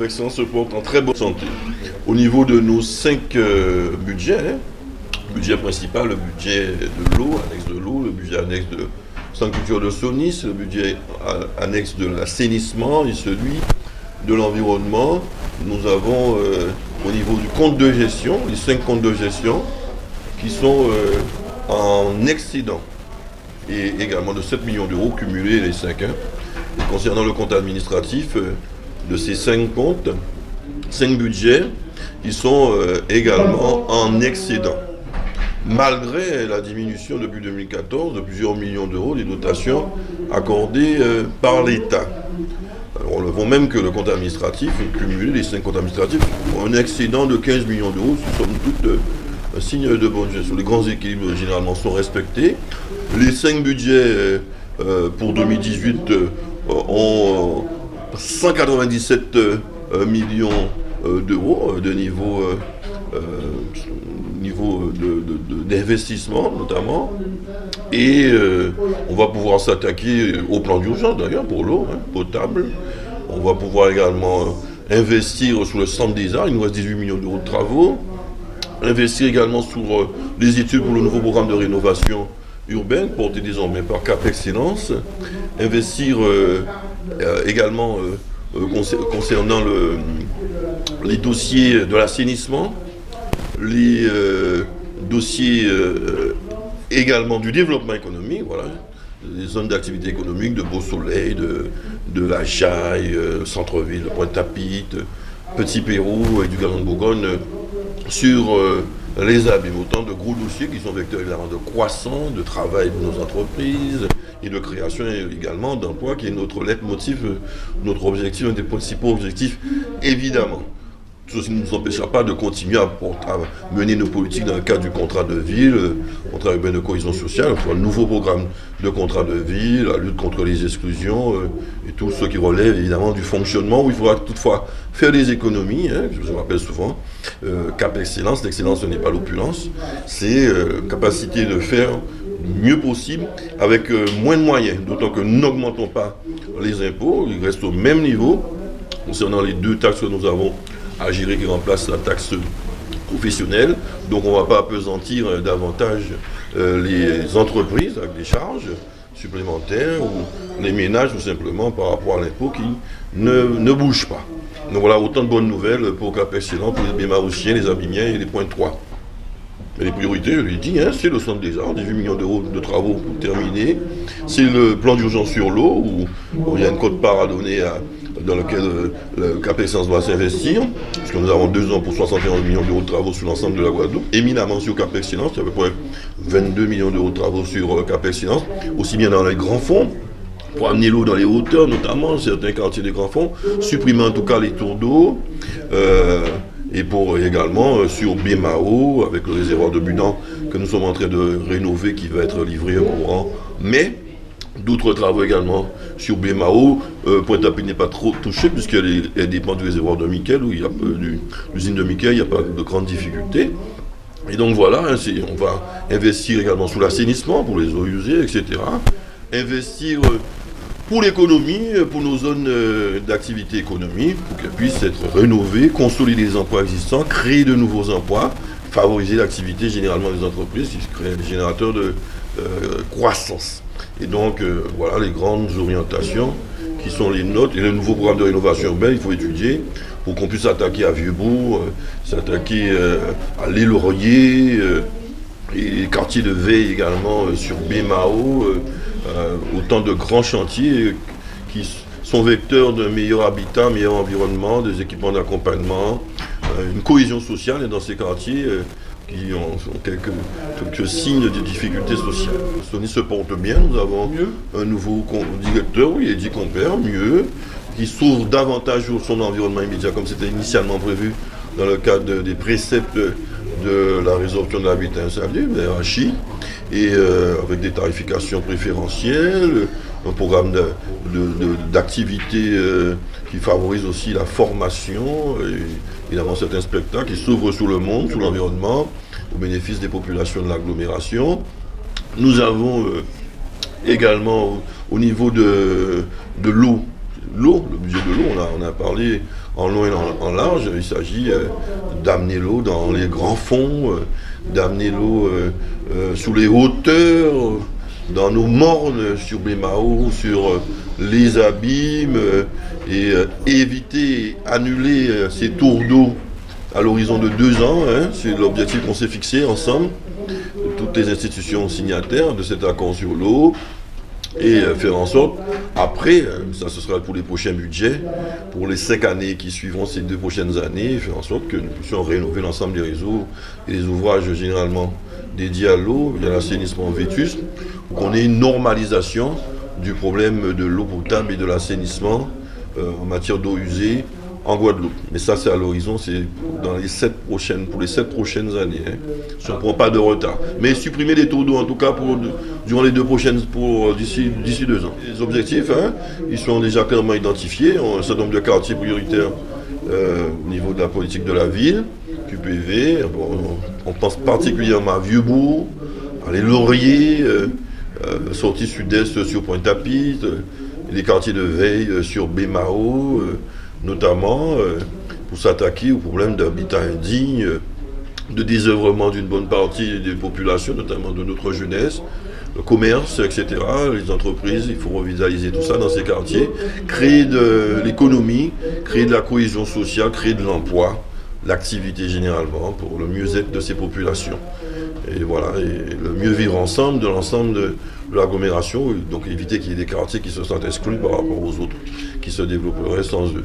CAPEX se porte en très bonne santé. Au niveau de nos 5 budgets, budget principal, le budget de l'eau, annexe de l'eau, le budget annexe de Centre culture de Sonis, le budget annexe de l'assainissement et celui de l'environnement. Nous avons au niveau du compte de gestion, les 5 comptes de gestion qui sont en excédent et également de 7 millions d'euros cumulés les 5 ans. Et concernant le compte administratif de ces 5 comptes, 5 budgets, ils sont également en excédent. Malgré la diminution depuis 2014 de plusieurs millions d'euros des dotations accordées par l'État. On le voit même que le compte administratif, cumulé, les 5 comptes administratifs, ont un excédent de 15 millions d'euros, ce sont toutes un signe de bonne gestion. Les grands équilibres généralement sont respectés. Les 5 budgets pour 2018 ont 197 millions d'euros de niveau d'investissement notamment, et on va pouvoir s'attaquer au plan d'urgence d'ailleurs pour l'eau potable. On va pouvoir également investir sur le centre des arts, il nous reste 18 millions d'euros de travaux, investir également sur les études pour le nouveau programme de rénovation urbaine porté désormais par Cap Excellence, investir également concernant les dossiers de l'assainissement, les dossiers également du développement économique, voilà, les zones d'activité économique de Beau-Soleil, de la Jaille, centre-ville, de Pointe-à-Pitre, Petit-Pérou et du Galant de Bourgogne, sur les abîmes, autant de gros dossiers qui sont vecteurs évidemment de croissance, de travail pour nos entreprises et de création également d'emplois, qui est notre leitmotiv, notre objectif, un des principaux objectifs évidemment. Ceci ne nous empêchera pas de continuer à mener nos politiques dans le cadre du contrat de ville, contrat urbain de cohésion sociale, le nouveau programme de contrat de ville, la lutte contre les exclusions et tout ce qui relève évidemment du fonctionnement, où il faudra toutefois faire des économies, je vous rappelle souvent, Cap Excellence, l'excellence ce n'est pas l'opulence, c'est capacité de faire mieux possible avec moins de moyens, d'autant que nous n'augmentons pas les impôts, ils restent au même niveau concernant les 2 taxes que nous avons à gérer qui remplace la taxe professionnelle. Donc on ne va pas appesantir davantage les entreprises avec des charges supplémentaires ou les ménages tout simplement par rapport à l'impôt qui ne bouge pas. Donc voilà, autant de bonnes nouvelles pour Cap Excellent, pour les Bémarouchiens, les Abimiens et les Pointes 3. Et les priorités, je l'ai dit, c'est le centre des arts, 18 millions d'euros de travaux pour terminer. C'est le plan d'urgence sur l'eau, où il y a une quote-part à donner dans lequel le Cap Excellence doit s'investir, puisque nous avons 2 ans pour 71 millions d'euros de travaux sur l'ensemble de la Guadeloupe, éminemment sur Cap Excellence, il y a à peu près 22 millions d'euros de travaux sur Cap Excellence, aussi bien dans les grands fonds, pour amener l'eau dans les hauteurs, notamment certains quartiers des grands fonds, supprimer en tout cas les tours d'eau, et pour également sur Bémao, avec le réservoir de Budan que nous sommes en train de rénover, qui va être livré au courant mai. D'autres travaux également sur Bémao. Pointe-à-Pitre n'est pas trop touché puisqu'elle dépend du réservoir de Miquel, où il y a l'usine de Miquel, il n'y a pas de grandes difficultés. Et donc voilà, on va investir également sur l'assainissement, pour les eaux usées, etc. Investir pour l'économie, pour nos zones d'activité économique, pour qu'elles puissent être rénovées, consolider les emplois existants, créer de nouveaux emplois, favoriser l'activité généralement des entreprises, qui créent des générateurs de croissance. Et donc, voilà les grandes orientations qui sont les nôtres. Et le nouveau programme de rénovation urbaine, il faut étudier pour qu'on puisse s'attaquer à Vieux-Bourg, s'attaquer à l'Île-Laurier, et les quartiers de veille également sur Bémao, autant de grands chantiers qui sont vecteurs d'un meilleur habitat, un meilleur environnement, des équipements d'accompagnement, une cohésion sociale dans ces quartiers qui ont quelques signes de difficultés sociales. Sonis se porte bien, nous avons un nouveau directeur, Eddy Compère, qui s'ouvre davantage sur son environnement immédiat, comme c'était initialement prévu dans le cadre des préceptes de la résorption de l'habitat insalubre, des RHI, et avec des tarifications préférentielles, un programme d'activité qui favorise aussi la formation, et évidemment certains spectacles qui s'ouvrent sur le monde, sur l'environnement, au bénéfice des populations de l'agglomération. Nous avons également au niveau de l'eau, l'eau, le budget de l'eau, on a parlé en long et en large. Il s'agit d'amener l'eau dans les grands fonds, d'amener l'eau sous les hauteurs, dans nos mornes, sur Bémao, sur les abîmes, et éviter, annuler ces tours d'eau à l'horizon de 2 ans. C'est l'objectif qu'on s'est fixé ensemble, toutes les institutions signataires de cet accord sur l'eau, et faire en sorte, après, ça ce sera pour les prochains budgets, pour les 5 années qui suivront ces 2 prochaines années, faire en sorte que nous puissions rénover l'ensemble des réseaux et les ouvrages généralement dédiés à l'eau et à l'assainissement vétuste, pour qu'on ait une normalisation du problème de l'eau potable et de l'assainissement en matière d'eau usée en Guadeloupe. Mais ça, c'est à l'horizon, c'est pour les 7 prochaines années. Si on ne prend pas de retard. Mais supprimer les taux d'eau, en tout cas, durant les 2 prochaines, d'ici 2 ans. Les objectifs, ils sont déjà clairement identifiés. On a un certain nombre de quartiers prioritaires au niveau de la politique de la ville, QPV. On pense particulièrement à Vieux-Bourg, à les Lauriers, sortie sud-est sur Pointe-à-Pitre, les quartiers de veille sur Bémao, notamment pour s'attaquer au problème d'habitat indigne, de désœuvrement d'une bonne partie des populations, notamment de notre jeunesse, le commerce, etc., les entreprises. Il faut revitaliser tout ça dans ces quartiers, créer de l'économie, créer de la cohésion sociale, créer de l'emploi, l'activité généralement, pour le mieux-être de ces populations. Et voilà, et le mieux vivre ensemble de l'ensemble de l'agglomération, donc éviter qu'il y ait des quartiers qui se sentent exclus par rapport aux autres, qui se développeraient sans eux.